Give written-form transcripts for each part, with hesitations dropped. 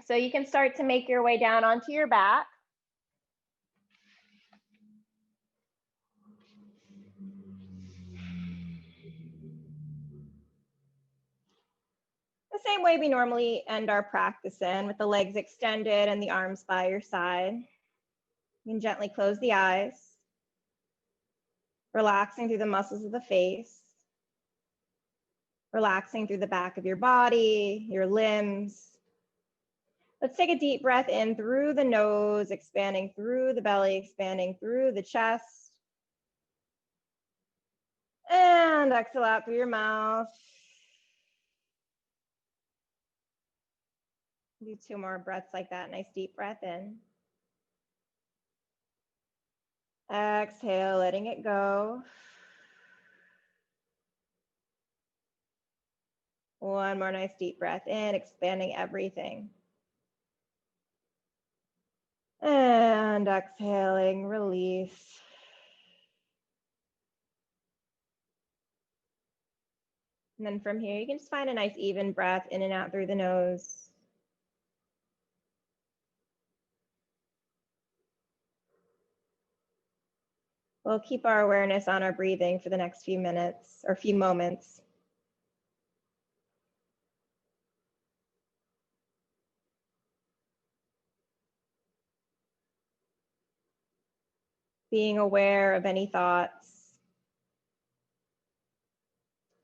So you can start to make your way down onto your back. The same way we normally end our practice in, with the legs extended and the arms by your side. You can gently close the eyes, relaxing through the muscles of the face, relaxing through the back of your body, your limbs. Let's take a deep breath in through the nose, expanding through the belly, expanding through the chest. And exhale out through your mouth. Do 2 more breaths like that. Nice deep breath in. Exhale, letting it go. One more nice deep breath in, expanding everything. And exhaling, release. And then from here, you can just find a nice even breath in and out through the nose. We'll keep our awareness on our breathing for the next few minutes or few moments. Being aware of any thoughts.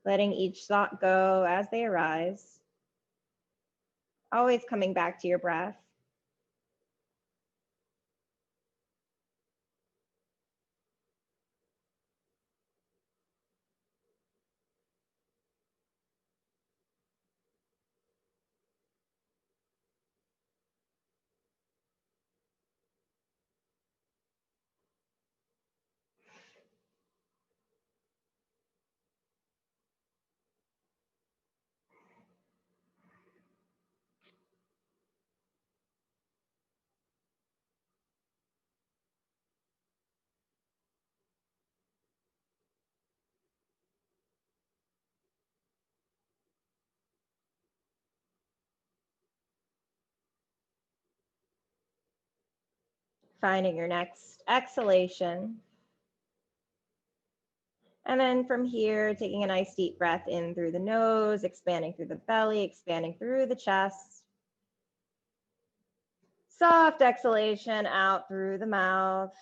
Letting each thought go as they arise. Always coming back to your breath. Finding your next exhalation. And then from here, taking a nice deep breath in through the nose, expanding through the belly, expanding through the chest. Soft exhalation out through the mouth.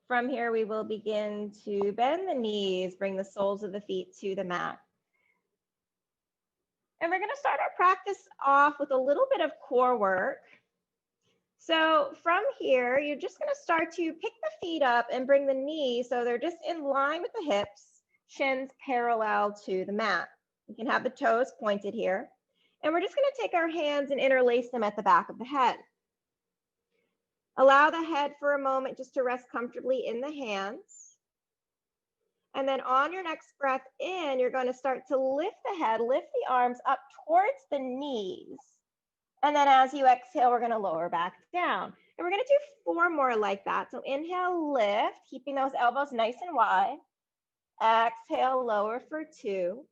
From here, we will begin to bend the knees, bring the soles of the feet to the mat. And we're going to start our practice off with a little bit of core work. So from here, you're just going to start to pick the feet up and bring the knees so they're just in line with the hips, shins parallel to the mat. You can have the toes pointed here. And we're just going to take our hands and interlace them at the back of the head. Allow the head for a moment just to rest comfortably in the hands. And then on your next breath in, you're going to start to lift the head, lift the arms up towards the knees. And then as you exhale, we're going to lower back down. And we're going to do 4 more like that. So inhale, lift, keeping those elbows nice and wide. Exhale, lower for 2.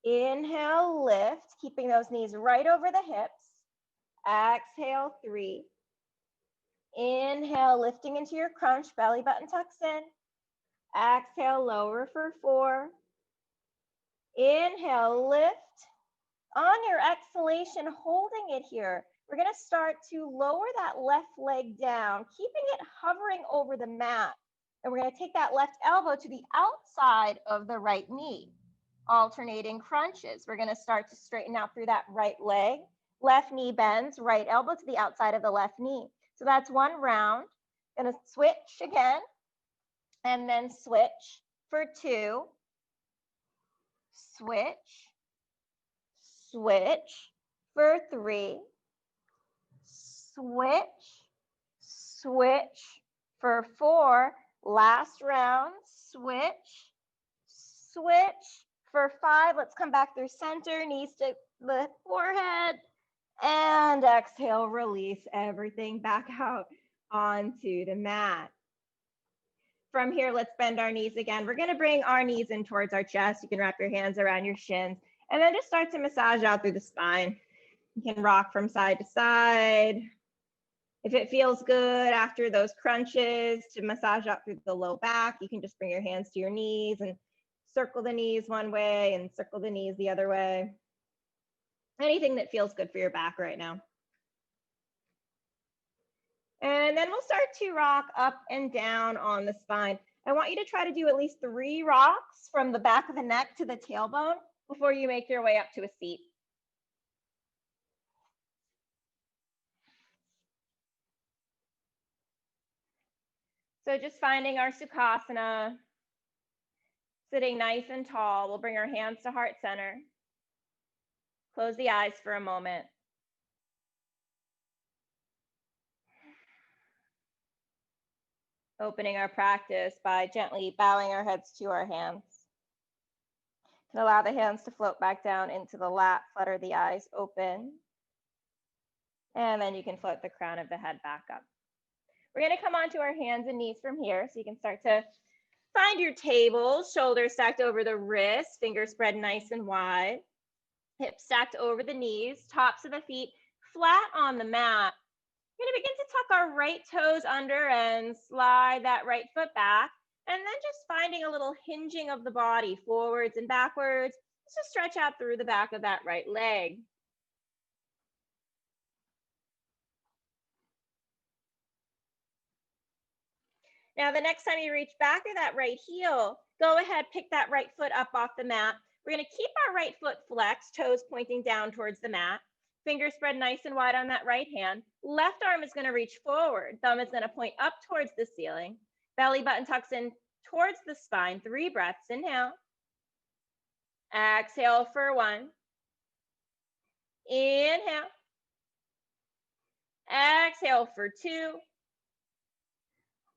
Inhale, lift, keeping those knees right over the hips. Exhale, 3. Inhale, lifting into your crunch, belly button tucks in. Exhale, lower for 4. Inhale, lift. On your exhalation, holding it here, we're going to start to lower that left leg down, keeping it hovering over the mat. And we're going to take that left elbow to the outside of the right knee. Alternating crunches. We're going to start to straighten out through that right leg. Left knee bends, right elbow to the outside of the left knee. So that's 1 round. Going to switch again. And then switch for 2. Switch. Switch for 3. Switch. Switch for 4. Last round. Switch. Switch for 5. Let's come back through center. Knees to the forehead. And exhale, release everything back out onto the mat. From here, let's bend our knees again. We're going to bring our knees in towards our chest. You can wrap your hands around your shins And then just start to massage out through the spine. You can rock from side to side. If it feels good after those crunches to massage out through the low back, you can just bring your hands to your knees and circle the knees one way and circle the knees the other way. Anything that feels good for your back right now. And then we'll start to rock up and down on the spine. I want you to try to do at least 3 rocks from the back of the neck to the tailbone before you make your way up to a seat. So just finding our Sukhasana, sitting nice and tall. We'll bring our hands to heart center. Close the eyes for a moment. Opening our practice by gently bowing our heads to our hands. And allow the hands to float back down into the lap, flutter the eyes open. And then you can float the crown of the head back up. We're going to come onto our hands and knees from here. So you can start to find your table, shoulders stacked over the wrists, fingers spread nice and wide, hips stacked over the knees, tops of the feet flat on the mat. We're going to begin to tuck our right toes under and slide that right foot back. And then just finding a little hinging of the body forwards and backwards, just to stretch out through the back of that right leg. Now, the next time you reach back of that right heel, go ahead, pick that right foot up off the mat. We're going to keep our right foot flexed, toes pointing down towards the mat. Fingers spread nice and wide on that right hand. Left arm is going to reach forward. Thumb is going to point up towards the ceiling. Belly button tucks in towards the spine. 3 breaths. Inhale. Exhale for 1. Inhale. Exhale for 2.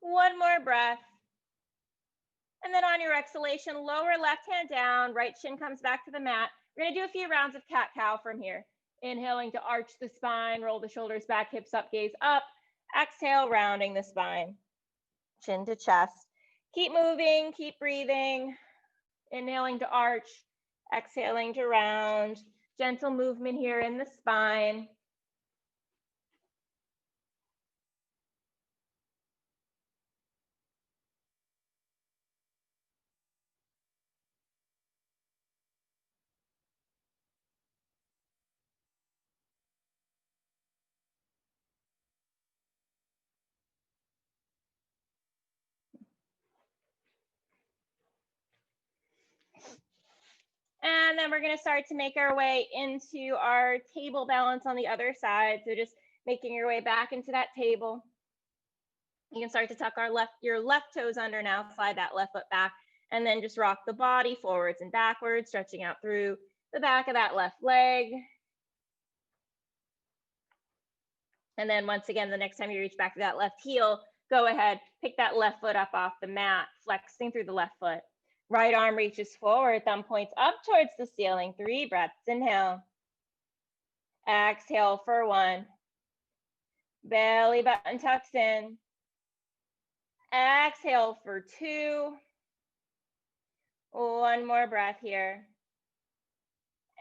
1 more breath. And then on your exhalation, lower left hand down, right shin comes back to the mat. We're going to do a few rounds of cat-cow from here. Inhaling to arch the spine, roll the shoulders back, hips up, gaze up. Exhale, rounding the spine. Chin to chest. Keep moving, keep breathing. Inhaling to arch, exhaling to round. Gentle movement here in the spine. And then we're going to start to make our way into our table balance on the other side. So just making your way back into that table. You can start to tuck your left toes under now, slide that left foot back, and then just rock the body forwards and backwards, stretching out through the back of that left leg. And then once again, the next time you reach back to that left heel, go ahead, pick that left foot up off the mat, flexing through the left foot. Right arm reaches forward, thumb points up towards the ceiling. 3 breaths. Inhale. Exhale for 1. Belly button tucks in. Exhale for 2. 1 more breath here.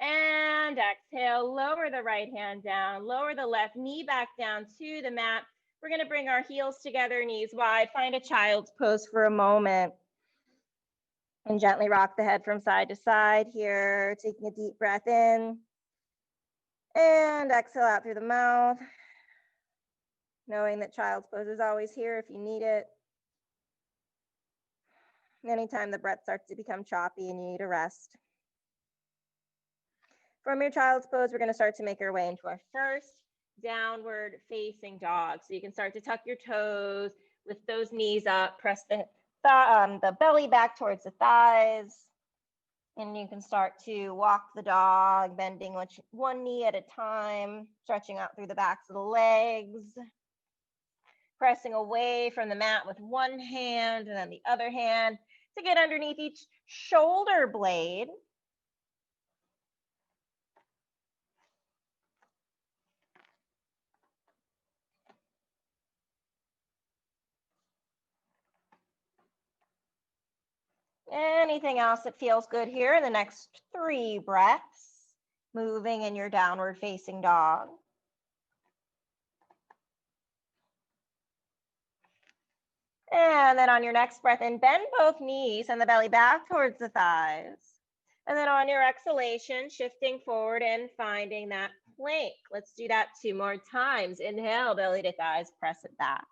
And exhale, lower the right hand down, lower the left knee back down to the mat. We're going to bring our heels together, knees wide, find a child's pose for a moment. And gently rock the head from side to side here, taking a deep breath in. And exhale out through the mouth. Knowing that child's pose is always here if you need it. Anytime the breath starts to become choppy and you need a rest. From your child's pose, we're going to start to make our way into our first downward facing dog. So you can start to tuck your toes, lift those knees up, press the belly back towards the thighs. And you can start to walk the dog, bending one knee at a time, stretching out through the backs of the legs. Pressing away from the mat with one hand and then the other hand to get underneath each shoulder blade. Anything else that feels good here in the next 3 breaths, moving in your downward facing dog. And then on your next breath in, bend both knees and the belly back towards the thighs. And then on your exhalation, shifting forward and finding that plank. Let's do that 2 more times. Inhale, belly to thighs, press it back.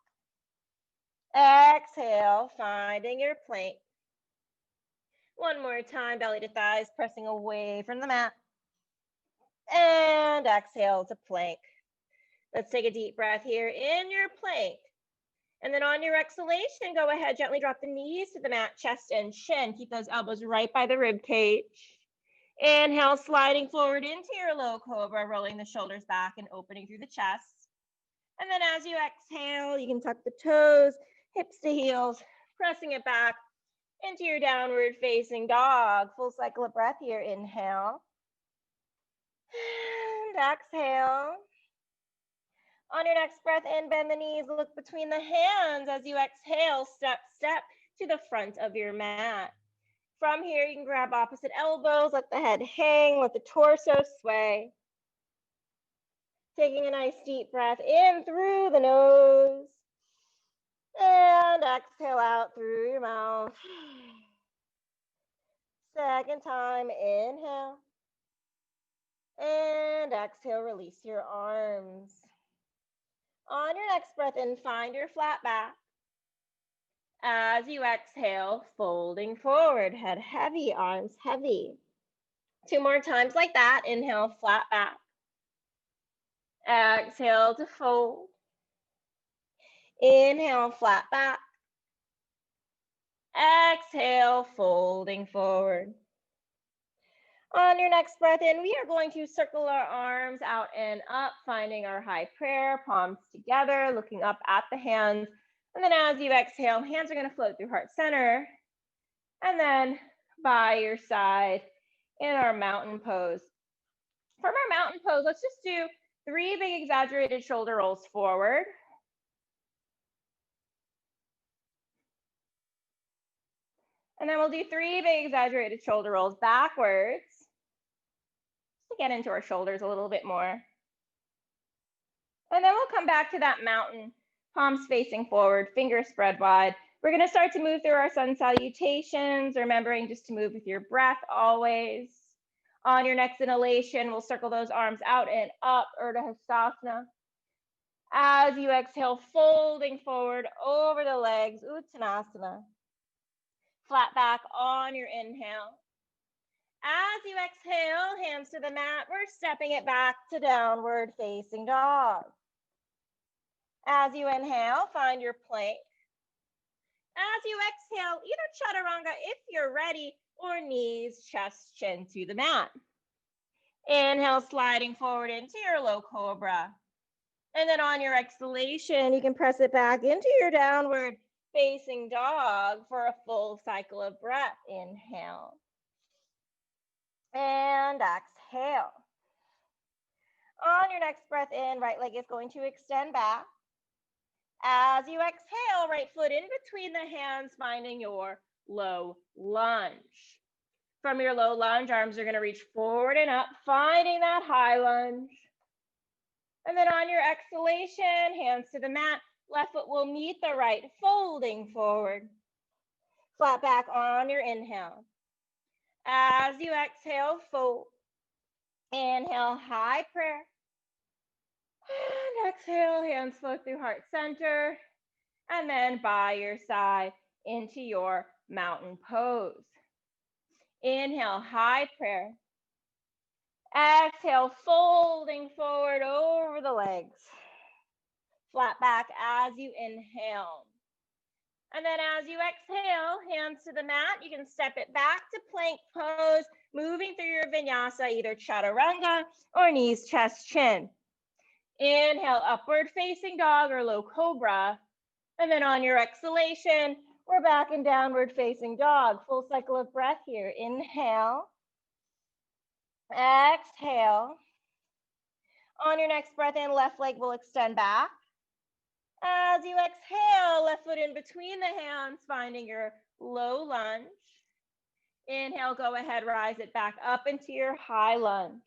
Exhale, finding your plank. 1 more time, belly to thighs, pressing away from the mat. And exhale to plank. Let's take a deep breath here in your plank. And then on your exhalation, go ahead, gently drop the knees to the mat, chest and chin. Keep those elbows right by the rib cage. Inhale, sliding forward into your low cobra, rolling the shoulders back and opening through the chest. And then as you exhale, you can tuck the toes, hips to heels, pressing it back into your downward facing dog. Full cycle of breath here. Inhale. And exhale. On your next breath in, bend the knees, look between the hands. As you exhale, step to the front of your mat. From here, you can grab opposite elbows, let the head hang, let the torso sway. Taking a nice deep breath in through the nose. And exhale out through your mouth. Second time, inhale. And exhale, release your arms. On your next breath in, find your flat back. As you exhale, folding forward, head heavy, arms heavy. 2 more times like that. Inhale, flat back. Exhale to fold. Inhale, flat back. Exhale, folding forward. On your next breath in, we are going to circle our arms out and up, finding our high prayer, palms together, looking up at the hands. And then as you exhale, hands are going to float through heart center. And then by your side in our mountain pose. From our mountain pose, let's just do 3 big exaggerated shoulder rolls forward. And then we'll do 3 big exaggerated shoulder rolls backwards to get into our shoulders a little bit more. And then we'll come back to that mountain, palms facing forward, fingers spread wide. We're going to start to move through our sun salutations, remembering just to move with your breath always. On your next inhalation, we'll circle those arms out and up, Urdhva Hastasana. As you exhale, folding forward over the legs, Uttanasana. Flat back on your inhale. As you exhale, hands to the mat, we're stepping it back to downward facing dog. As you inhale, find your plank. As you exhale, either chaturanga if you're ready, or knees, chest, chin to the mat. Inhale, sliding forward into your low cobra. And then on your exhalation, you can press it back into your downward facing dog for a full cycle of breath. Inhale. And exhale. On your next breath in, right leg is going to extend back. As you exhale, right foot in between the hands, finding your low lunge. From your low lunge, arms are going to reach forward and up, finding that high lunge. And then on your exhalation, hands to the mat, left foot will meet the right, folding forward. Flat back on your inhale. As you exhale, fold. Inhale, high prayer. And exhale, hands flow through heart center. And then by your side into your mountain pose. Inhale, high prayer. Exhale, folding forward over the legs. Flat back as you inhale. And then as you exhale, hands to the mat, you can step it back to plank pose, moving through your vinyasa, either chaturanga or knees, chest, chin. Inhale, upward facing dog or low cobra. And then on your exhalation, we're back in downward facing dog. Full cycle of breath here. Inhale. Exhale. On your next breath in, left leg will extend back. As you exhale, left foot in between the hands, finding your low lunge. Inhale, go ahead, rise it back up into your high lunge.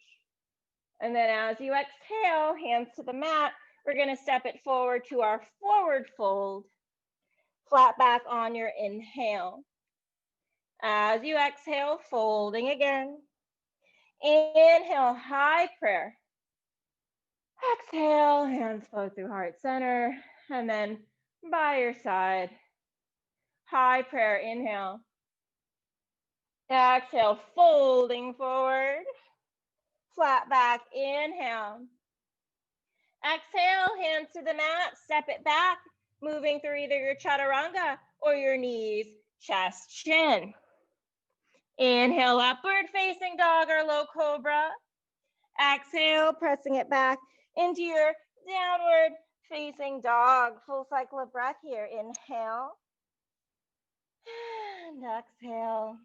And then as you exhale, hands to the mat, we're gonna step it forward to our forward fold. Flat back on your inhale. As you exhale, folding again. Inhale, high prayer. Exhale, hands flow through heart center. And then by your side, high prayer, inhale. Exhale, folding forward. Flat back, inhale. Exhale, hands to the mat, step it back, moving through either your chaturanga or your knees, chest, chin. Inhale, upward facing dog or low cobra. Exhale, pressing it back into your downward facing dog. Full cycle of breath here. Inhale and exhale.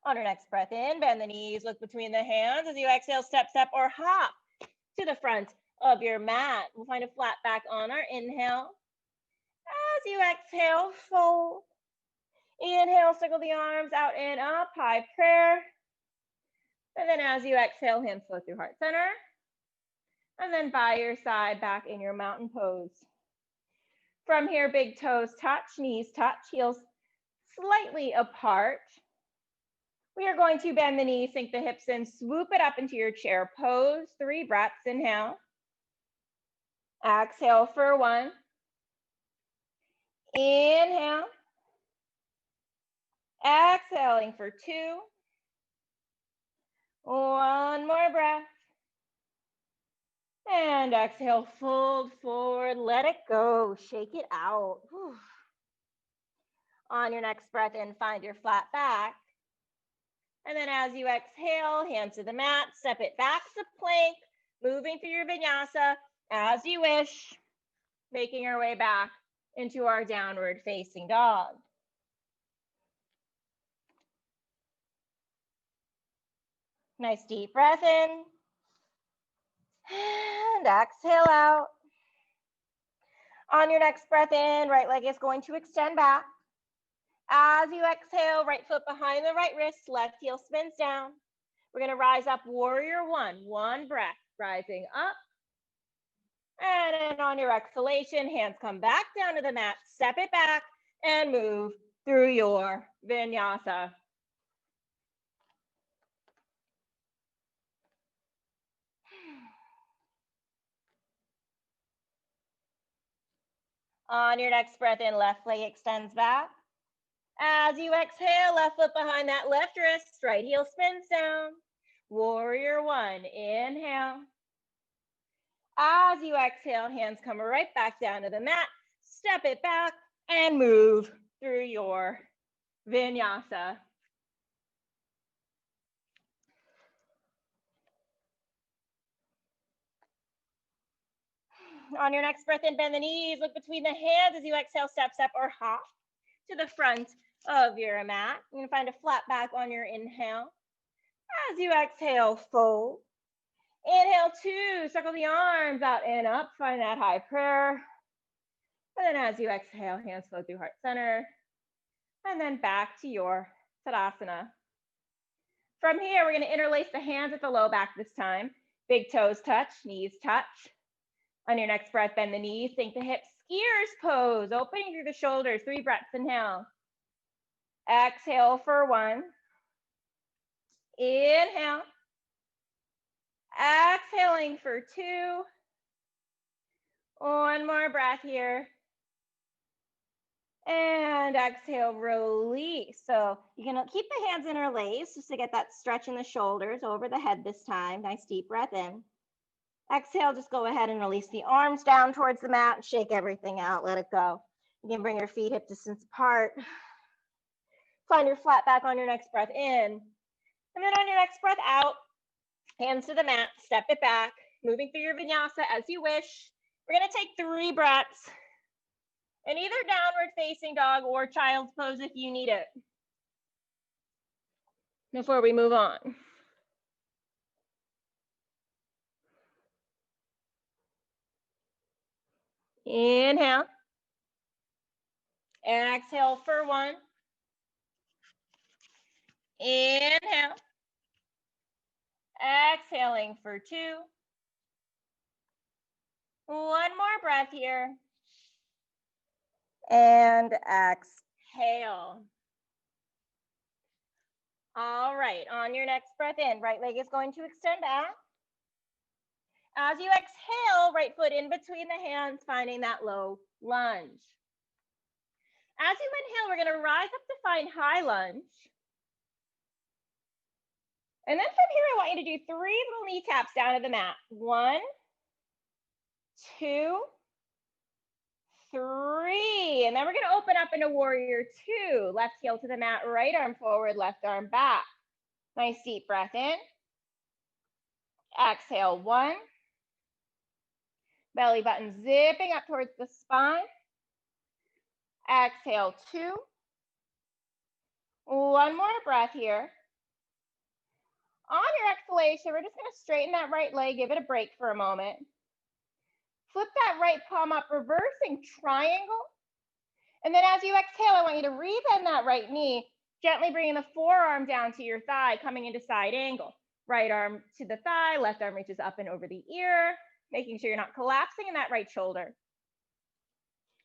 On your next breath in, bend the knees, look between the hands. As you exhale, step, step, or hop to the front of your mat. We'll find a flat back on our inhale. As you exhale, fold. Inhale, circle the arms out and up, high prayer. And then as you exhale, hands flow through heart center. And then by your side, back in your mountain pose. From here, big toes touch, knees touch, heels slightly apart. We are going to bend the knees, sink the hips in, swoop it up into your chair pose. 3 breaths, inhale. Exhale for 1. Inhale. Exhaling for 2. 1 more breath. And exhale, fold forward, let it go, shake it out. Whew. On your next breath in, find your flat back. And then as you exhale, hands to the mat, step it back to plank, moving through your vinyasa as you wish, making our way back into our downward facing dog. Nice deep breath in. And exhale out. On your next breath in, right leg is going to extend back. As you exhale, right foot behind the right wrist, left heel spins down. We're going to rise up, warrior 1. 1 breath, rising up. And then on your exhalation, hands come back down to the mat, step it back, and move through your vinyasa. On your next breath in, left leg extends back. As you exhale, left foot behind that left wrist, right heel spins down. Warrior 1, inhale. As you exhale, hands come right back down to the mat, step it back, and move through your vinyasa. On your next breath in, bend the knees, look between the hands as you exhale, step, step, or hop to the front of your mat. You're gonna find a flat back on your inhale. As you exhale, fold. Inhale 2, circle the arms out and up, find that high prayer. And then as you exhale, hands flow through heart center. And then back to your Tadasana. From here, we're gonna interlace the hands at the low back this time. Big toes touch, knees touch. On your next breath, bend the knees, sink the hips, skiers pose, opening through the shoulders. 3 breaths, inhale. Exhale for 1. Inhale. Exhaling for 2. 1 more breath here. And exhale, release. So you're gonna keep the hands interlaced just to get that stretch in the shoulders over the head this time. Nice deep breath in. Exhale, just go ahead and release the arms down towards the mat and shake everything out, let it go. You can bring your feet hip distance apart. Find your flat back on your next breath in. And then on your next breath out, hands to the mat, step it back, moving through your vinyasa as you wish. We're gonna take 3 breaths in either downward facing dog or child's pose if you need it. Before we move on. Inhale. Exhale for 1. Inhale. Exhaling for 2. One more breath here. And exhale. All right, on your next breath in, right leg is going to extend back. As you exhale, right foot in between the hands, finding that low lunge. As you inhale, we're going to rise up to find high lunge. And then from here, I want you to do 3 little knee taps down to the mat. 1, 2, 3. And then we're going to open up into warrior 2. Left heel to the mat, right arm forward, left arm back. Nice deep breath in. Exhale, 1. Belly button zipping up towards the spine. Exhale, 2. One more breath here. On your exhalation, we're just going to straighten that right leg, give it a break for a moment. Flip that right palm up, reversing triangle. And then as you exhale, I want you to rebend that right knee, gently bringing the forearm down to your thigh, coming into side angle. Right arm to the thigh, left arm reaches up and over the ear, making sure you're not collapsing in that right shoulder.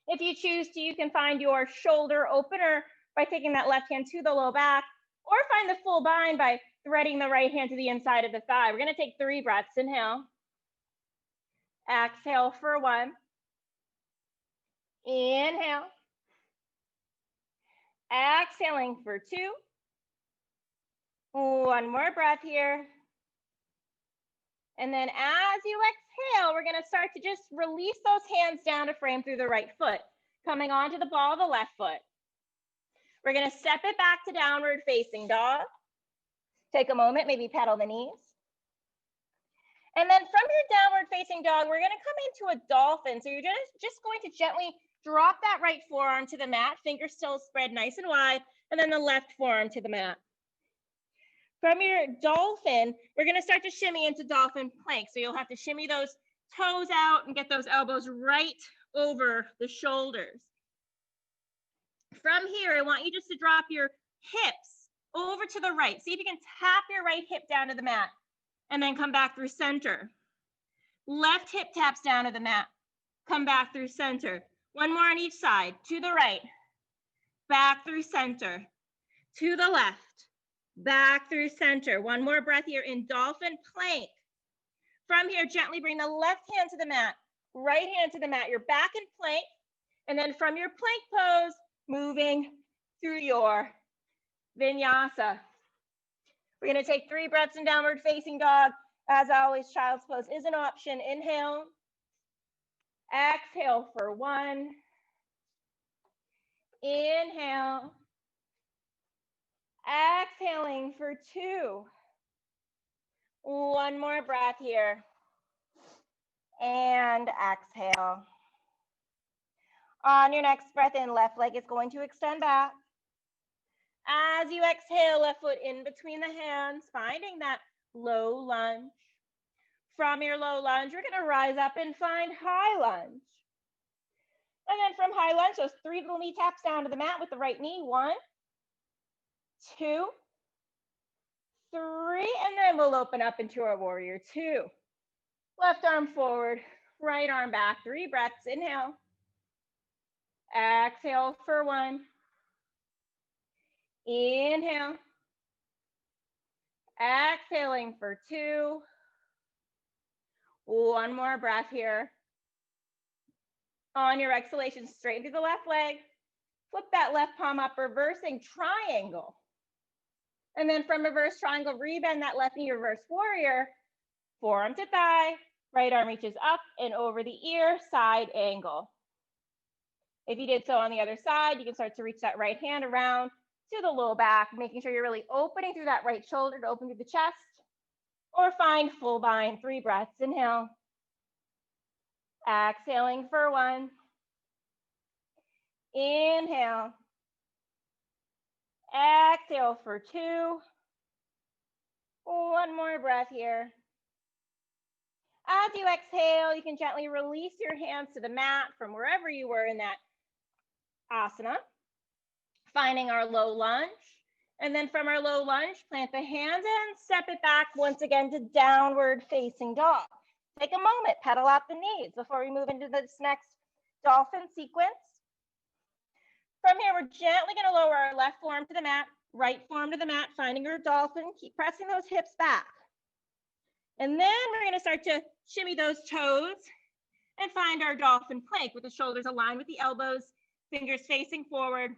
If you choose to, you can find your shoulder opener by taking that left hand to the low back, or find the full bind by threading the right hand to the inside of the thigh. We're going to take 3 breaths. Inhale. Exhale for 1. Inhale. Exhaling for 2. One more breath here. And then as you exhale, we're going to start to just release those hands down to frame through the right foot, coming onto the ball of the left foot. We're going to step it back to downward facing dog. Take a moment, maybe pedal the knees. And then from your downward facing dog, we're going to come into a dolphin. So you're just going to gently drop that right forearm to the mat, fingers still spread nice and wide, and then the left forearm to the mat. From your dolphin, we're going to start to shimmy into dolphin plank. So you'll have to shimmy those toes out and get those elbows right over the shoulders. From here, I want you just to drop your hips over to the right. See if you can tap your right hip down to the mat and then come back through center. Left hip taps down to the mat. Come back through center. One more on each side. To the right. Back through center. To the left. Back through center. One more breath here in dolphin plank. From here, gently bring the left hand to the mat. Right hand to the mat. You're back in plank. And then from your plank pose, moving through your vinyasa. We're going to take 3 breaths in downward facing dog. As always, child's pose is an option. Inhale. Exhale for 1. Inhale. Exhaling for 2. One more breath here. And exhale. On your next breath in, left leg is going to extend back. As you exhale, left foot in between the hands, finding that low lunge. From your low lunge, we're going to rise up and find high lunge. And then from high lunge, those 3 little knee taps down to the mat with the right knee. 1, 2, 3, and then we'll open up into our warrior 2. Left arm forward, right arm back. 3 breaths. Inhale. Exhale for 1. Inhale. Exhaling for 2. One more breath here. On your exhalation, straighten through the left leg. Flip that left palm up, reversing triangle. And then from reverse triangle, rebend that left knee, reverse warrior. Forearm to thigh. Right arm reaches up and over the ear, side angle. If you did so on the other side, you can start to reach that right hand around to the low back, making sure you're really opening through that right shoulder to open through the chest, or find full bind. 3 breaths. Inhale. Exhaling for 1. Inhale. Exhale for 2. One more breath here. As you exhale, you can gently release your hands to the mat from wherever you were in that asana, finding our low lunge. And then from our low lunge, plant the hands and step it back once again to downward facing dog. Take a moment, pedal out the knees before we move into this next dolphin sequence. From here, we're gently going to lower our left forearm to the mat, right forearm to the mat, finding your dolphin. Keep pressing those hips back. And then we're going to start to shimmy those toes and find our dolphin plank with the shoulders aligned with the elbows, fingers facing forward.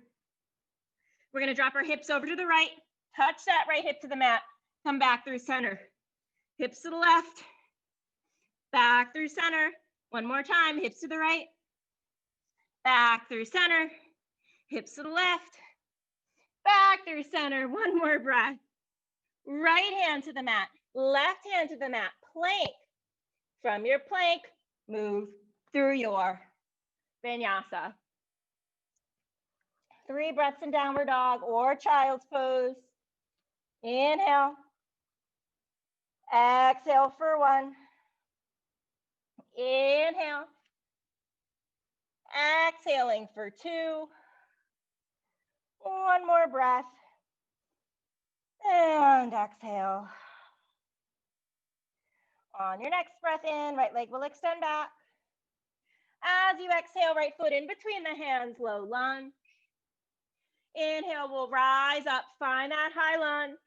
We're going to drop our hips over to the right, touch that right hip to the mat, come back through center. Hips to the left, back through center. One more time, hips to the right, back through center. Hips to the left, back through center. One more breath. Right hand to the mat, left hand to the mat, plank. From your plank, move through your vinyasa. 3 breaths in downward dog or child's pose. Inhale. Exhale for 1. Inhale. Exhaling for 2. 1 more breath. And exhale. On your next breath in, right leg will extend back. As you exhale, right foot in between the hands, low lunge. Inhale, we'll rise up, find that high lunge.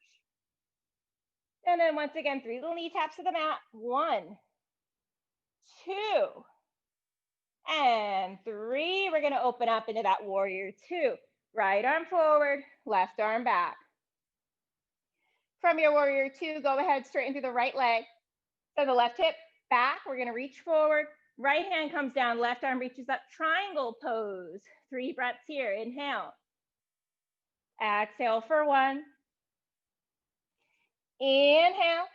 And then once again, 3 little knee taps to the mat. 1, 2, and 3. We're gonna open up into that warrior 2. Right arm forward, left arm back. From your warrior 2, go ahead, straighten through the right leg. So the left hip back, we're gonna reach forward. Right hand comes down, left arm reaches up, triangle pose. 3 breaths here, inhale. Exhale for 1. Inhale.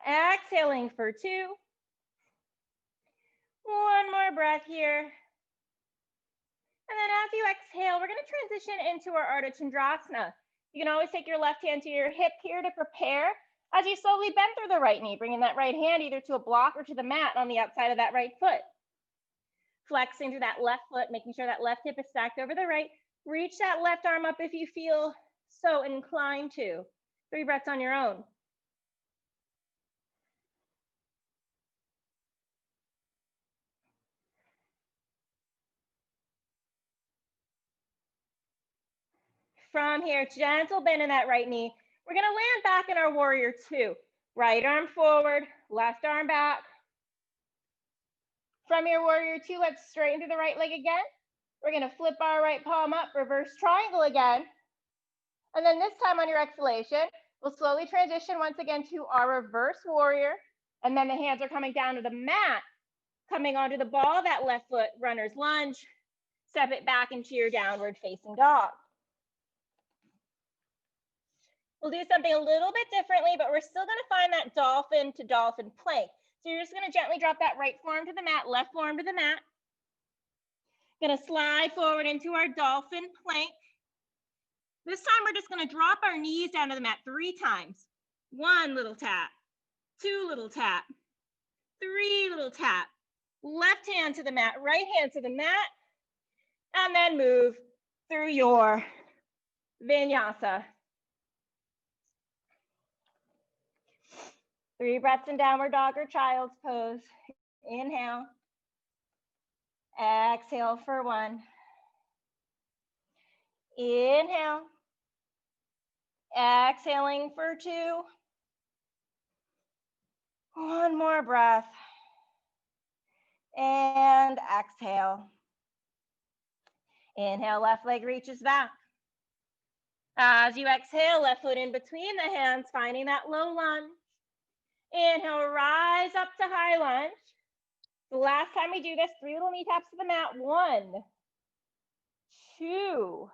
Exhaling for 2. 1 more breath here. And then as you exhale, we're gonna transition into our Ardha Chandrasana. You can always take your left hand to your hip here to prepare. As you slowly bend through the right knee, bringing that right hand either to a block or to the mat on the outside of that right foot. Flexing through that left foot, making sure that left hip is stacked over the right. Reach that left arm up if you feel so inclined to. 3 breaths on your own. From here, gentle bend in that right knee. We're gonna land back in our warrior 2. Right arm forward, left arm back. From your warrior 2, let's straighten through the right leg again. We're gonna flip our right palm up, reverse triangle again. And then this time on your exhalation, we'll slowly transition once again to our reverse warrior. And then the hands are coming down to the mat, coming onto the ball of that left foot, runner's lunge. Step it back into your downward facing dog. We'll do something a little bit differently, but we're still gonna find that dolphin to dolphin plank. So you're just gonna gently drop that right forearm to the mat, left forearm to the mat. Gonna slide forward into our dolphin plank. This time we're just gonna drop our knees down to the mat 3 times. 1 little tap, 2 little tap, 3 little tap. Left hand to the mat, right hand to the mat, and then move through your vinyasa. 3 breaths in downward dog or child's pose. Inhale. Exhale for 1. Inhale. Exhaling for 2. 1 more breath. And exhale. Inhale, left leg reaches back. As you exhale, left foot in between the hands, finding that low lunge. Inhale, rise up to high lunge. The last time we do this, 3 little knee taps to the mat. 1, 2,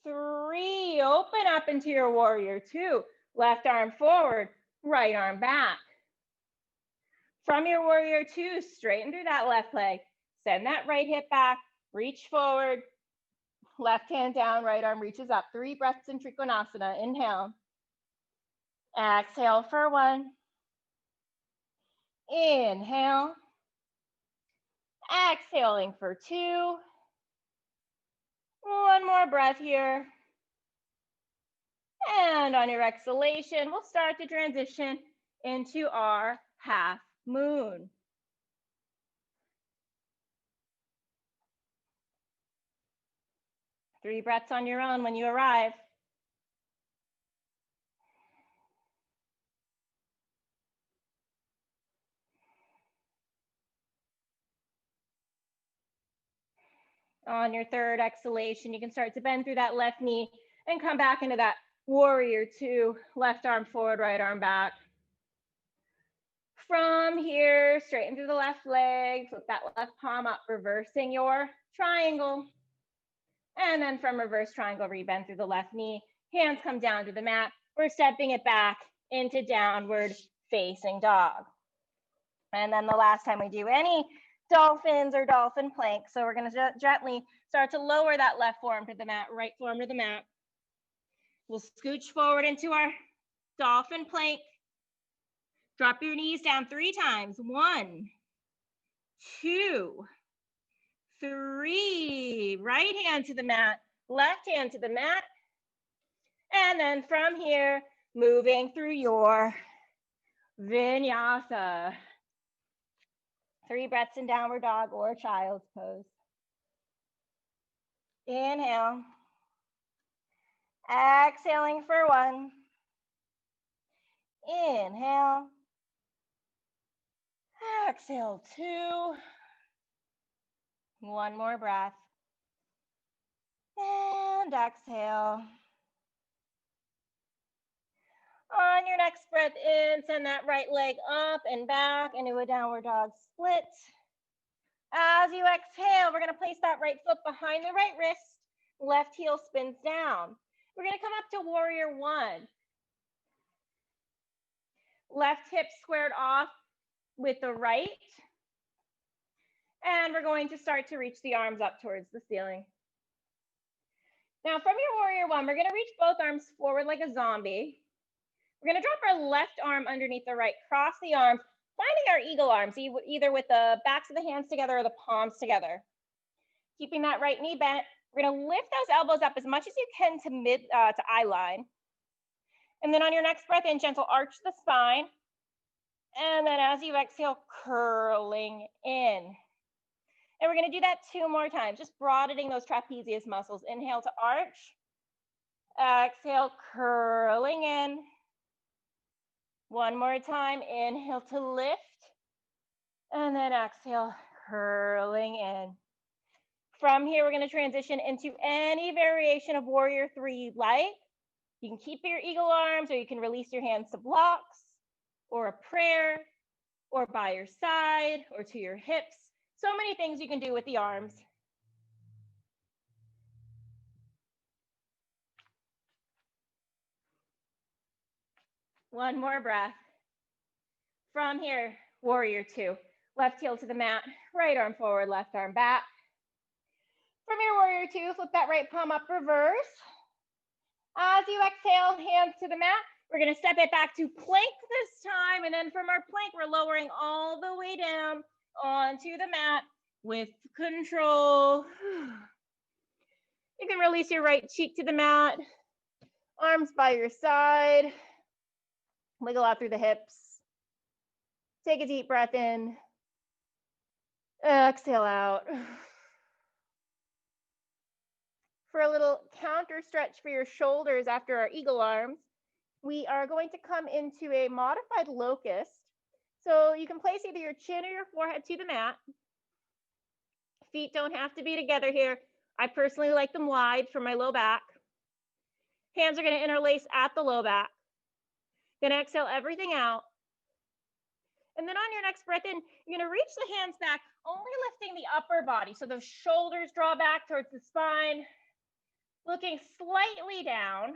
3. Open up into your warrior 2. Left arm forward, right arm back. From your warrior 2, straighten through that left leg. Send that right hip back, reach forward. Left hand down, right arm reaches up. 3 breaths in Trikonasana. Inhale. Exhale for 1. Inhale. Exhaling for 2. 1 more breath here. And on your exhalation, we'll start to transition into our half moon. Three breaths on your own when you arrive. On your third exhalation, you can start to bend through that left knee and come back into that warrior two, left arm forward, right arm back. From here, straighten through the left leg, flip that left palm up, reversing your triangle. And then from reverse triangle, rebend through the left knee, hands come down to the mat. We're stepping it back into downward facing dog. And then the last time we do any dolphins or dolphin plank. So we're gonna gently start to lower that left forearm to the mat, right forearm to the mat. We'll scooch forward into our dolphin plank. Drop your knees down 3 times. 1, 2, 3. Right hand to the mat, left hand to the mat. And then from here, moving through your vinyasa. 3 breaths in downward dog or child's pose. Inhale. Exhaling for 1. Inhale. Exhale 2. 1 more breath. And exhale. On your next breath in, send that right leg up and back into a downward dog split. As you exhale, we're going to place that right foot behind the right wrist. Left heel spins down. We're going to come up to warrior 1. Left hip squared off with the right. And we're going to start to reach the arms up towards the ceiling. Now from your warrior 1, we're going to reach both arms forward like a zombie. We're going to drop our left arm underneath the right, cross the arms, finding our eagle arms, either with the backs of the hands together or the palms together. Keeping that right knee bent, we're going to lift those elbows up as much as you can to eye line. And then on your next breath in, gentle arch the spine. And then as you exhale, curling in. And we're going to do that 2 more times, just broadening those trapezius muscles. Inhale to arch. Exhale, curling in. 1 more time, inhale to lift. And then exhale, curling in. From here, we're going to transition into any variation of warrior 3 you'd like. You can keep your eagle arms, or you can release your hands to blocks, or a prayer, or by your side, or to your hips. So many things you can do with the arms. One more breath. From here, warrior 2. Left heel to the mat, right arm forward, left arm back. From your warrior 2, flip that right palm up, reverse. As you exhale, hands to the mat, we're going to step it back to plank this time. And then from our plank, we're lowering all the way down onto the mat with control. You can release your right cheek to the mat, arms by your side, wiggle out through the hips. Take a deep breath in, exhale out. For a little counter stretch for your shoulders after our eagle arms, we are going to come into a modified locust. So you can place either your chin or your forehead to the mat. Feet don't have to be together here. I personally like them wide for my low back. Hands are going to interlace at the low back. Going to exhale everything out. And then on your next breath in, you're going to reach the hands back, only lifting the upper body. So those shoulders draw back towards the spine, looking slightly down.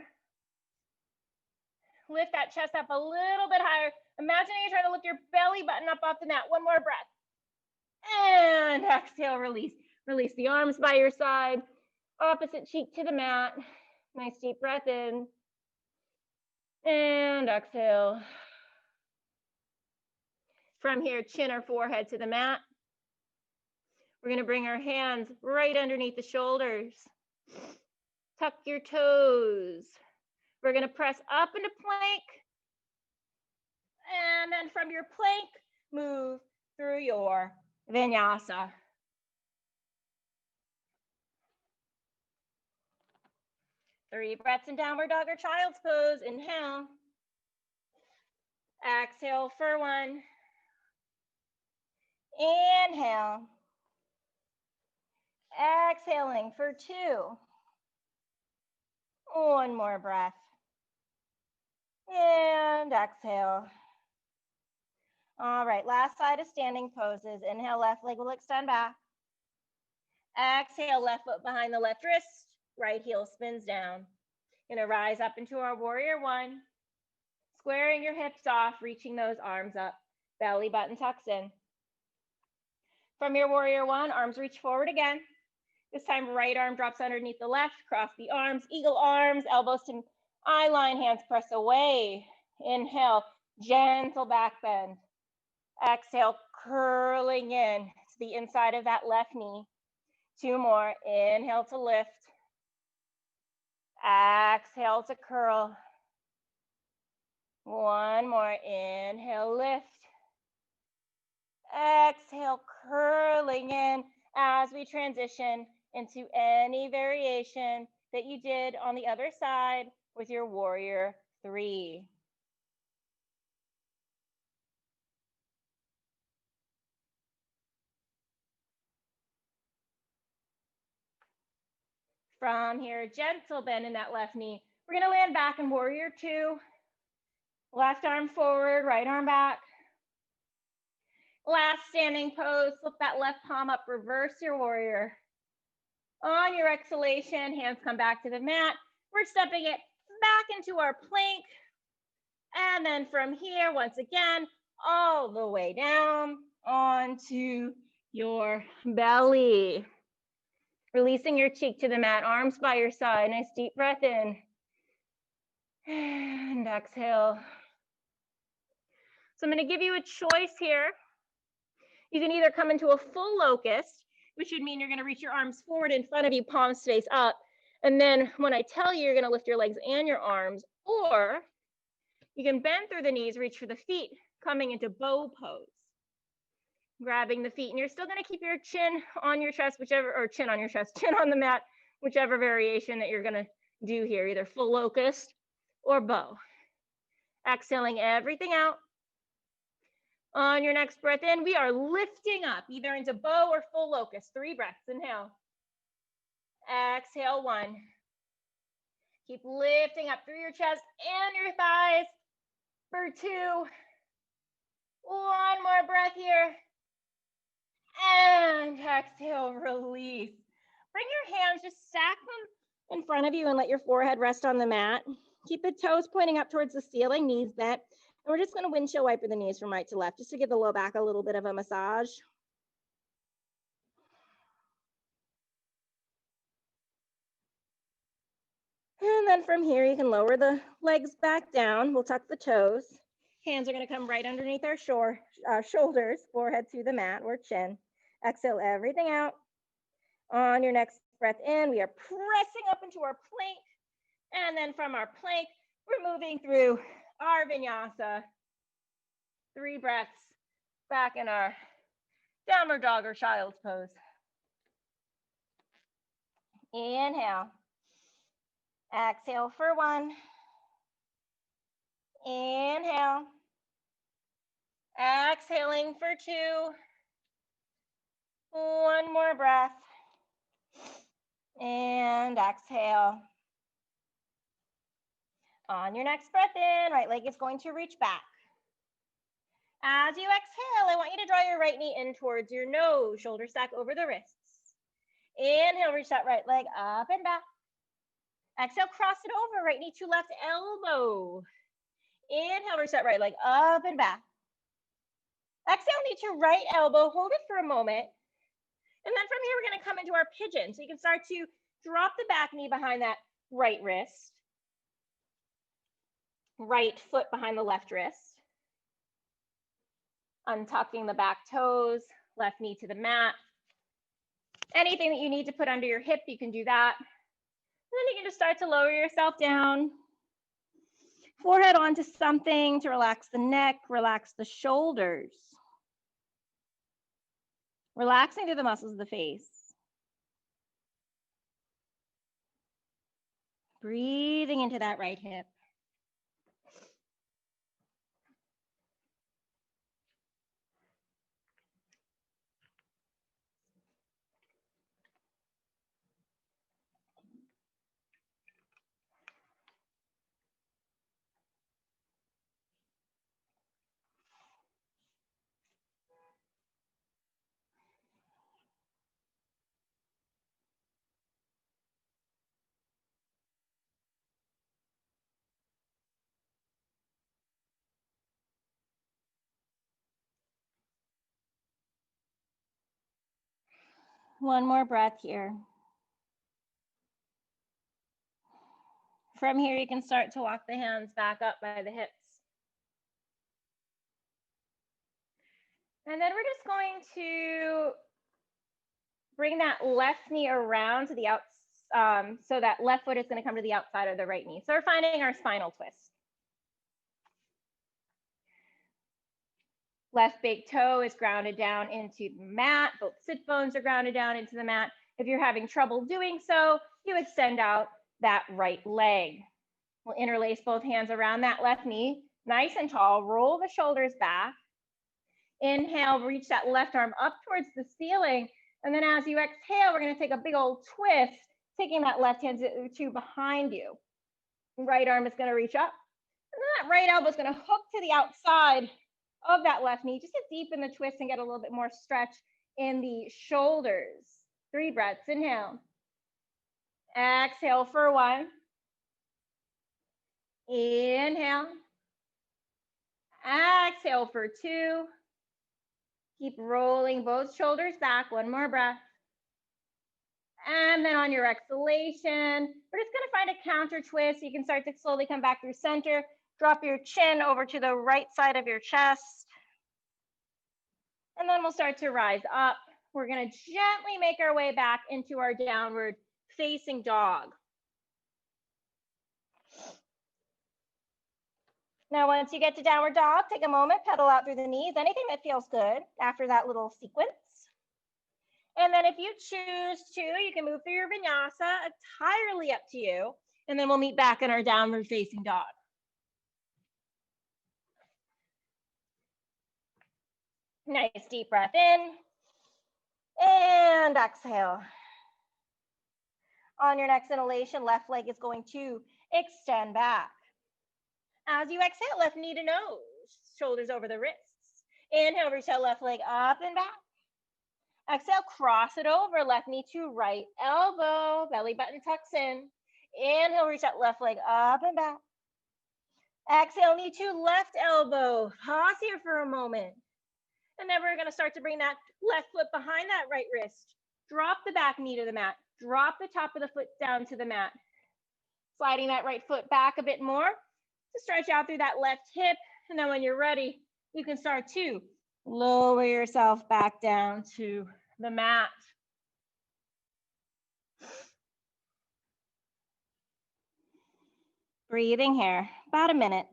Lift that chest up a little bit higher. Imagine you're trying to lift your belly button up off the mat. 1 more breath. And exhale, release. Release the arms by your side. Opposite cheek to the mat. Nice deep breath in. And exhale. From here, chin or forehead to the mat. We're going to bring our hands right underneath the shoulders. Tuck your toes. We're going to press up into plank. And then from your plank, move through your vinyasa. Three breaths in downward dog or child's pose. Inhale. Exhale for one. Inhale. Exhaling for two. One more breath. And exhale. All right, last side of standing poses. Inhale, left leg will extend back. Exhale, left foot behind the left wrist. Right heel spins down. Gonna rise up into our warrior one. Squaring your hips off, reaching those arms up. Belly button tucks in. From your warrior one, arms reach forward again. This time, right arm drops underneath the left. Cross the arms, eagle arms, elbows to eye line, hands press away. Inhale, gentle back bend. Exhale, curling in to the inside of that left knee. Two more. Inhale to lift. Exhale to curl. One more. Inhale, lift. Exhale, curling in as we transition into any variation that you did on the other side with your warrior three. From here, gentle bend in that left knee. We're gonna land back in warrior two. Left arm forward, right arm back. Last standing pose, flip that left palm up, reverse your warrior. On your exhalation, hands come back to the mat. We're stepping it back into our plank. And then from here, once again, all the way down onto your belly. Releasing your cheek to the mat, arms by your side. Nice deep breath in. And exhale. So I'm going to give you a choice here. You can either come into a full locust, which would mean you're going to reach your arms forward in front of you, palms face up. And then when I tell you, you're going to lift your legs and your arms. Or you can bend through the knees, reach for the feet, coming into bow pose. Grabbing the feet, and you're still going to keep your chin on your chest, whichever, or chin on your chest, chin on the mat, whichever variation that you're going to do here, either full locust or bow. Exhaling everything out. On your next breath in, we are lifting up, either into bow or full locust. 3 breaths, inhale. Exhale, 1. Keep lifting up through your chest and your thighs for 2. 1 more breath here. And exhale, release. Bring your hands, just stack them in front of you and let your forehead rest on the mat. Keep the toes pointing up towards the ceiling, knees bent. And we're just going to windshield wiper the knees from right to left, just to give the low back a little bit of a massage. And then from here, you can lower the legs back down. We'll tuck the toes. Hands are going to come right underneath our shoulders, forehead to the mat or chin. Exhale everything out. On your next breath in, we are pressing up into our plank. And then from our plank, we're moving through our vinyasa. 3 breaths back in our downward dog or child's pose. Inhale. Exhale for 1. Inhale. Exhaling for 2. 1 more breath. And exhale. On your next breath in, right leg is going to reach back. As you exhale, I want you to draw your right knee in towards your nose, shoulder stack over the wrists. Inhale, reach that right leg up and back. Exhale, cross it over, right knee to left elbow. Inhale, reach that right leg up and back. Exhale, knee to right elbow, hold it for a moment. And then from here, we're going to come into our pigeon. So you can start to drop the back knee behind that right wrist. Right foot behind the left wrist. Untucking the back toes, left knee to the mat. Anything that you need to put under your hip, you can do that. And then you can just start to lower yourself down. forehead onto something to relax the neck, relax the shoulders. Relaxing through the muscles of the face. Breathing into that right hip. One more breath here. From here, you can start to walk the hands back up by the hips. And then we're just going to bring that left knee around to the outside, so that left foot is going to come to the outside of the right knee. So we're finding our spinal twist. Left big toe is grounded down into the mat. Both sit bones are grounded down into the mat. If you're having trouble doing so, you extend out that right leg. We'll interlace both hands around that left knee, nice and tall. Roll the shoulders back. Inhale, reach that left arm up towards the ceiling. And then as you exhale, we're going to take a big old twist, taking that left hand to behind you. Right arm is going to reach up. And then that right elbow is going to hook to the outside of that left knee. Just to deepen the twist and get a little bit more stretch in the shoulders. 3 breaths. Inhale. Exhale for 1. Inhale. Exhale for 2. Keep rolling both shoulders back. 1 more breath. And then on your exhalation, we're just going to find a counter twist. You can start to slowly come back through center. Drop your chin over to the right side of your chest. And then we'll start to rise up. We're going to gently make our way back into our downward facing dog. Now, once you get to downward dog, take a moment, pedal out through the knees, anything that feels good after that little sequence. And then if you choose to, you can move through your vinyasa, entirely up to you. And then we'll meet back in our downward facing dog. Nice deep breath in and exhale. On your next inhalation, left leg is going to extend back. As you exhale, left knee to nose, shoulders over the wrists. Inhale, reach that left leg up and back. Exhale, cross it over, left knee to right elbow, belly button tucks in. Inhale, reach that left leg up and back. Exhale, knee to left elbow. Pause here for a moment. And then we're going to start to bring that left foot behind that right wrist. Drop the back knee to the mat. Drop the top of the foot down to the mat. Sliding that right foot back a bit more to stretch out through that left hip. And then when you're ready, you can start to lower yourself back down to the mat. Breathing here, about a minute.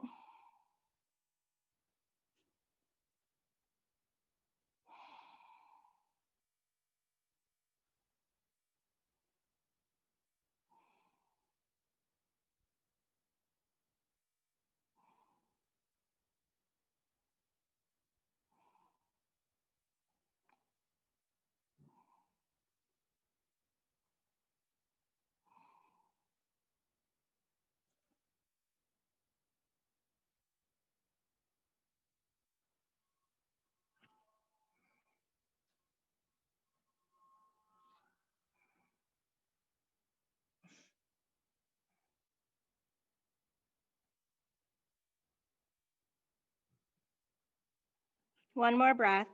One more breath.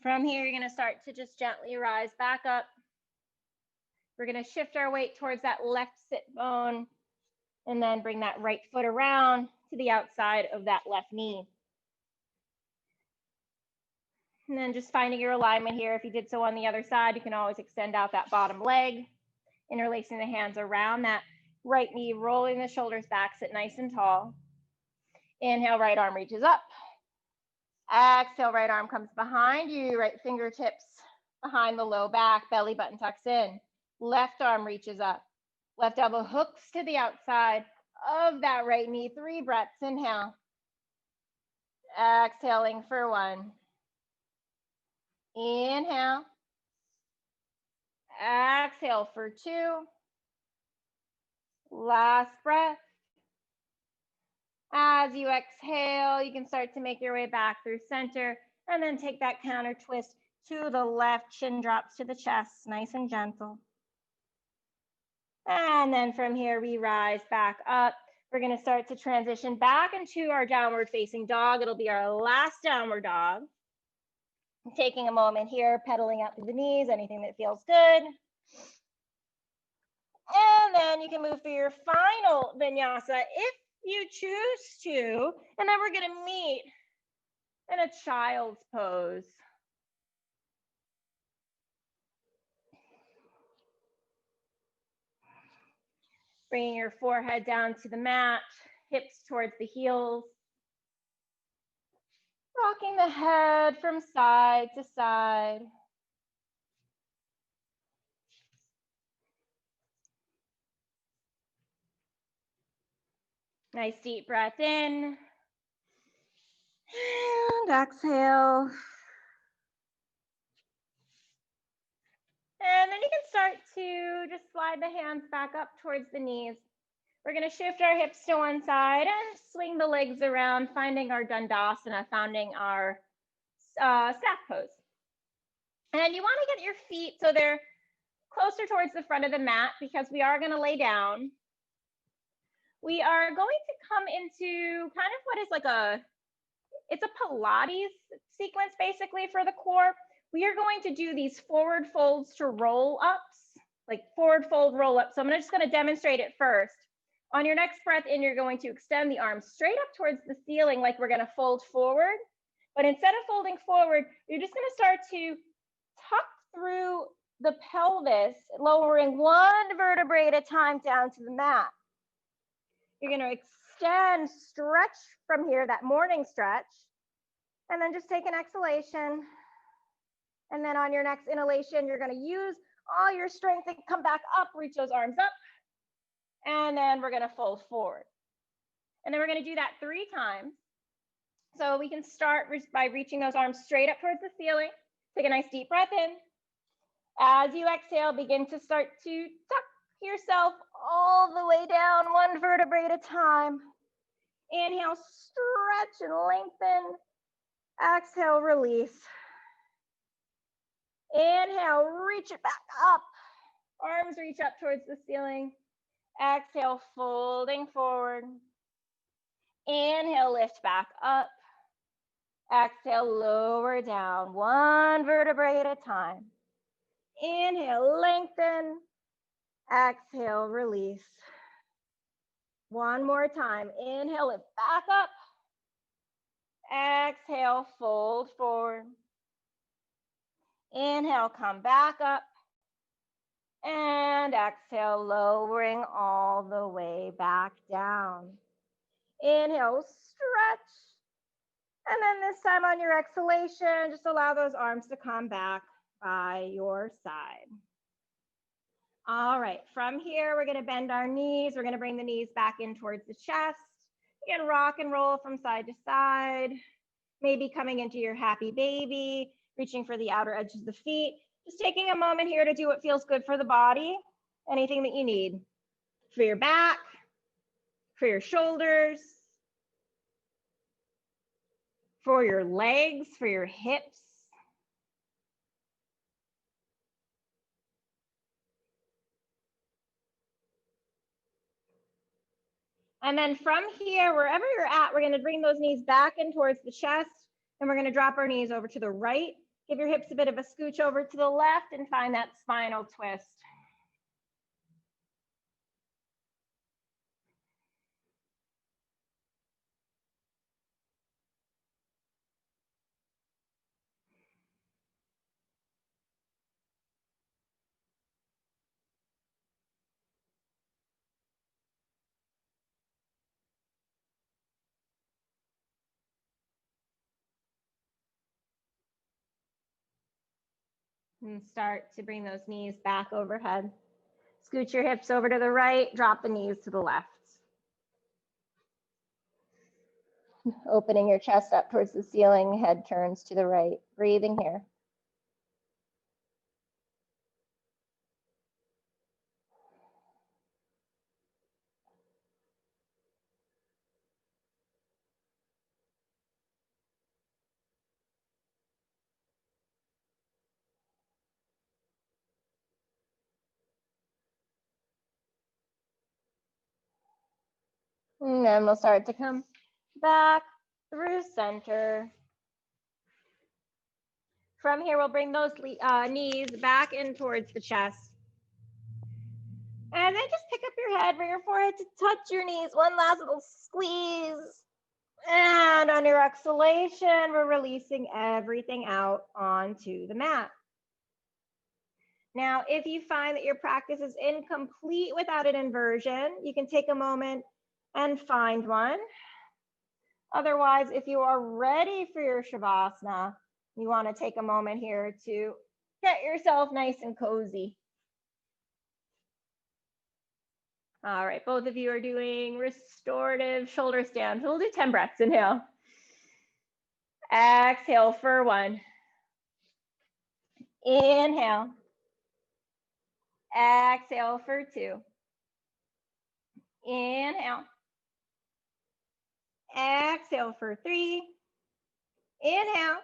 From here, you're going to start to just gently rise back up. We're going to shift our weight towards that left sit bone and then bring that right foot around to the outside of that left knee. And then just finding your alignment here. If you did so on the other side, you can always extend out that bottom leg, interlacing the hands around that right knee rolling the shoulders back, sit nice and tall. Inhale, right arm reaches up. Exhale, right arm comes behind you, right fingertips behind the low back, belly button tucks in. Left arm reaches up. Left elbow hooks to the outside of that right knee. 3 breaths, inhale. Exhaling for 1. Inhale. Exhale for 2. Last breath. As you exhale, you can start to make your way back through center and then take that counter twist to the left. Chin drops to the chest, nice and gentle. And then from here, we rise back up. We're going to start to transition back into our downward facing dog. It'll be our last downward dog. Taking a moment here, pedaling up through the knees, anything that feels good. And then you can move through your final vinyasa if you choose to. And then we're going to meet in a child's pose. Bringing your forehead down to the mat, hips towards the heels. Rocking the head from side to side. Nice deep breath in. And exhale. And then you can start to just slide the hands back up towards the knees. We're going to shift our hips to one side and swing the legs around, finding our Dandasana, finding our staff pose. And you want to get your feet so they're closer towards the front of the mat because we are going to lay down. We are going to come into kind of what is like it's a Pilates sequence basically for the core. We are going to do these forward folds to roll ups, like forward fold roll up. So I'm just going to demonstrate it first. On your next breath in, you're going to extend the arms straight up towards the ceiling like we're going to fold forward. But instead of folding forward, you're just going to start to tuck through the pelvis, lowering 1 vertebrae at a time down to the mat. You're going to extend, stretch from here, that morning stretch, and then just take an exhalation. And then on your next inhalation, you're going to use all your strength and come back up, reach those arms up. And then we're going to fold forward. And then we're going to do that 3 times. So we can start by reaching those arms straight up towards the ceiling. Take a nice deep breath in. As you exhale, begin to start to tuck yourself all the way down, 1 vertebrae at a time. Inhale, stretch and lengthen. Exhale, release. Inhale, reach it back up. Arms reach up towards the ceiling. Exhale, folding forward. Inhale, lift back up. Exhale, lower down, 1 vertebrae at a time. Inhale, lengthen. Exhale, release. 1 more time. Inhale, lift back up. Exhale, fold forward. Inhale, come back up. And exhale, lowering all the way back down. Inhale, stretch. And then this time on your exhalation, just allow those arms to come back by your side. All right, from here, we're going to bend our knees. We're going to bring the knees back in towards the chest. You can rock and roll from side to side, maybe coming into your happy baby, reaching for the outer edges of the feet. Just taking a moment here to do what feels good for the body, anything that you need for your back, for your shoulders, for your legs, for your hips. And then from here, wherever you're at, we're going to bring those knees back in towards the chest, and we're going to drop our knees over to the right. Give your hips a bit of a scooch over to the left and find that spinal twist. And start to bring those knees back overhead. Scoot your hips over to the right, drop the knees to the left. Opening your chest up towards the ceiling, head turns to the right. Breathing here. And then we'll start to come back through center. From here, we'll bring those knees back in towards the chest. And then just pick up your head, bring your forehead to touch your knees. One last little squeeze. And on your exhalation, we're releasing everything out onto the mat. Now, if you find that your practice is incomplete without an inversion, you can take a moment and find one. Otherwise, if you are ready for your Shavasana, you want to take a moment here to get yourself nice and cozy. All right, both of you are doing restorative shoulder stand. So we'll do 10 breaths. Inhale. Exhale for 1. Inhale. Exhale for 2. Inhale. Exhale for 3. Inhale.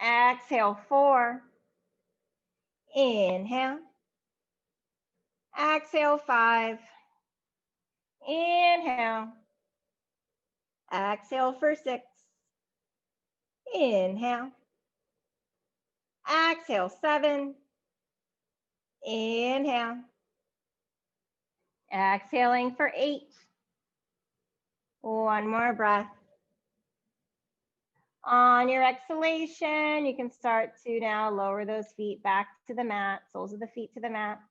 Exhale 4. Inhale. Exhale 5. Inhale. Exhale for 6. Inhale. Exhale 7. Inhale. Exhaling for 8. One more breath. On your exhalation, you can start to now lower those feet back to the mat, soles of the feet to the mat.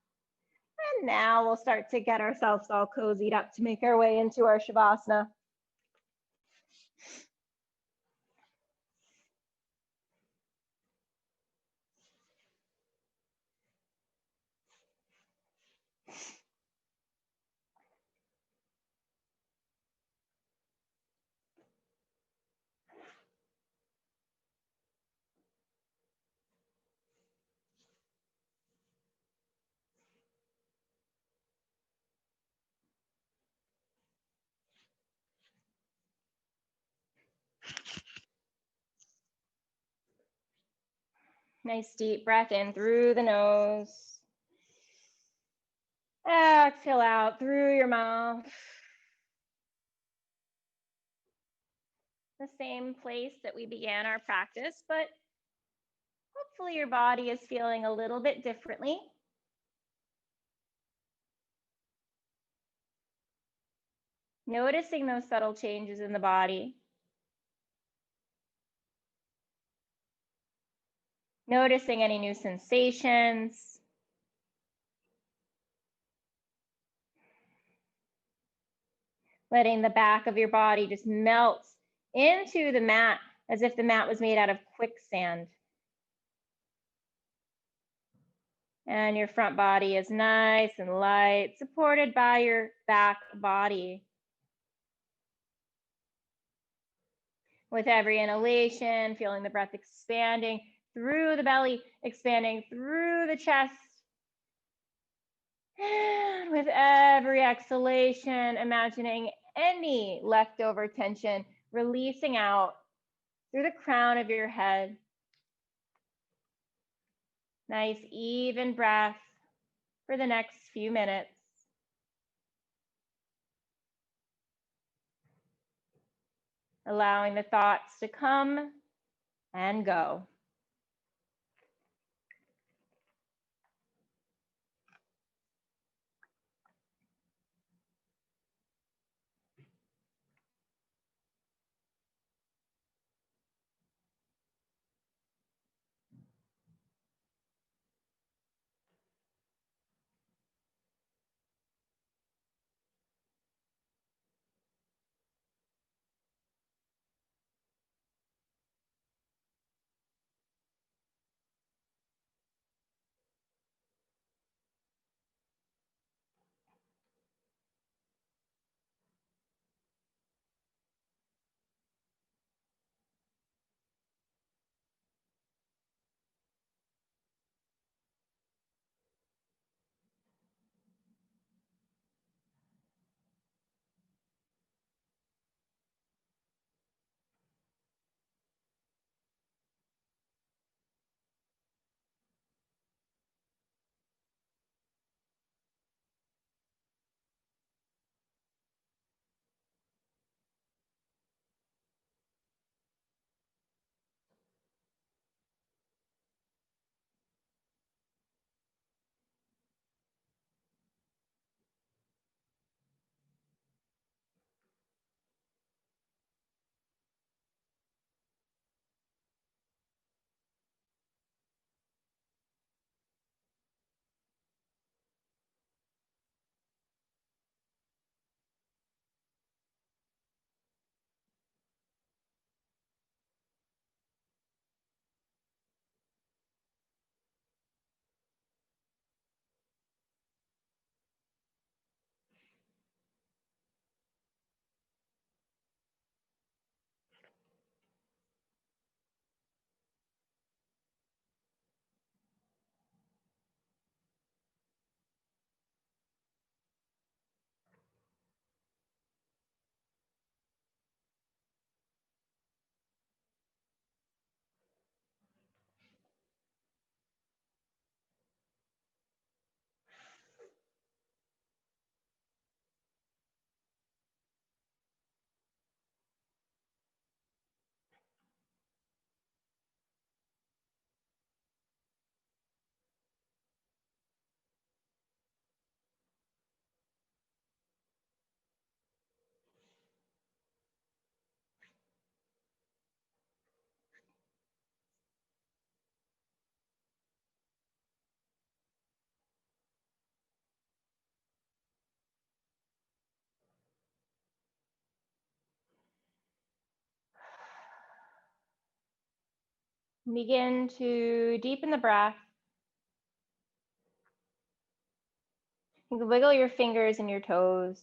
And now we'll start to get ourselves all cozied up to make our way into our Shavasana. Nice deep breath in through the nose. Exhale out through your mouth. The same place that we began our practice, but hopefully your body is feeling a little bit differently. Noticing those subtle changes in the body. Noticing any new sensations. Letting the back of your body just melt into the mat as if the mat was made out of quicksand. And your front body is nice and light, supported by your back body. With every inhalation, feeling the breath expanding through the belly, expanding through the chest. And with every exhalation, imagining any leftover tension releasing out through the crown of your head. Nice, even breath for the next few minutes. Allowing the thoughts to come and go. Begin to deepen the breath. You can wiggle your fingers and your toes.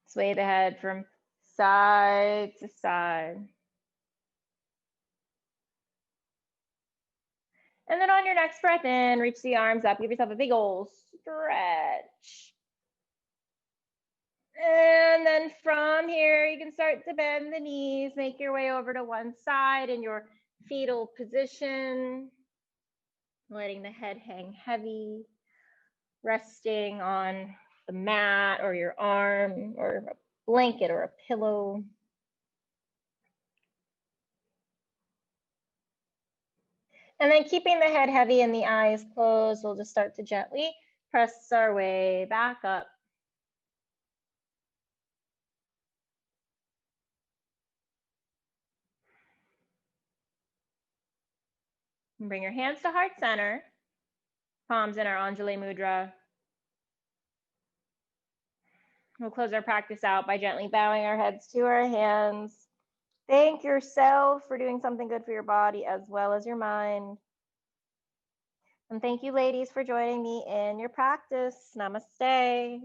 Sway the head from side to side. And then on your next breath in, reach the arms up. Give yourself a big old stretch. And then from here, you can start to bend the knees. Make your way over to one side in your fetal position. Letting the head hang heavy. Resting on the mat or your arm or a blanket or a pillow. And then keeping the head heavy and the eyes closed, we'll just start to gently press our way back up. And bring your hands to heart center, palms in our Anjali Mudra. We'll close our practice out by gently bowing our heads to our hands. Thank yourself for doing something good for your body as well as your mind. And thank you, ladies, for joining me in your practice. Namaste.